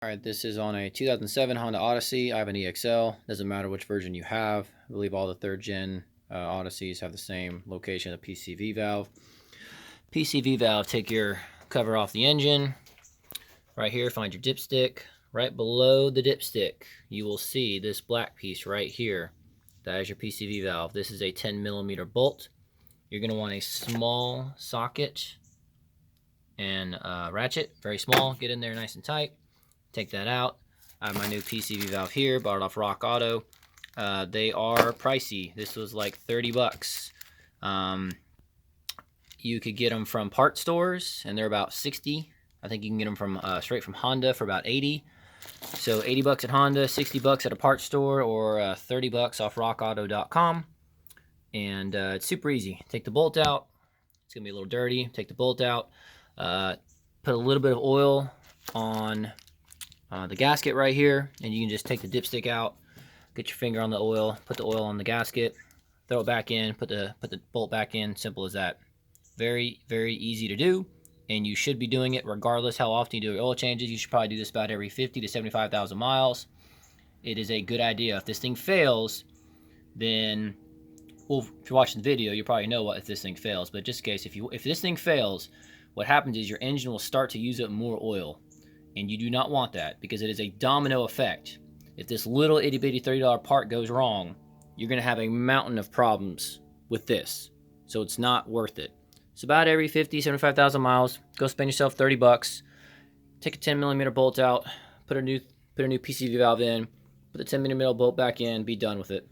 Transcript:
Alright, this is on a 2007 Honda Odyssey. I have an EXL. Doesn't matter which version you have. I believe all the 3rd gen Odysseys have the same location of the PCV valve. PCV valve, take your cover off the engine. Right here, find your dipstick. Right below the dipstick, you will see this black piece right here. That is your PCV valve. This is a 10mm bolt. You're going to want a small socket and ratchet, very small. Get in there nice and tight. Take that out. I have my new PCV valve here, bought it off Rock Auto. They are pricey. This was like 30 bucks. You could get them from part stores, and they're about 60. I think you can get them from straight from Honda for about 80. So 80 bucks at Honda, 60 bucks at a part store, or 30 bucks off rockauto.com. And it's super easy. Take the bolt out. It's gonna be a little dirty. Take the bolt out. Put a little bit of oil on the gasket right here, and you can just take the dipstick out, get your finger on the oil, put the oil on the gasket, throw it back in, put the bolt back in. Simple as that. Very, very easy to do, and you should be doing it regardless how often you do your oil changes. You should probably do this about every 50 to 75,000 miles. It is a good idea. If this thing fails, then, well, if you're watching the video, you probably know what if this thing fails, but just in case, if this thing fails, what happens is your engine will start to use up more oil. And you do not want that, because it is a domino effect. If this little itty bitty $30 part goes wrong, you're going to have a mountain of problems with this. So it's not worth it. So about every 50, 75,000 miles, go spend yourself 30 bucks. Take a 10mm bolt out, put a new PCV valve in, put the 10mm bolt back in, be done with it.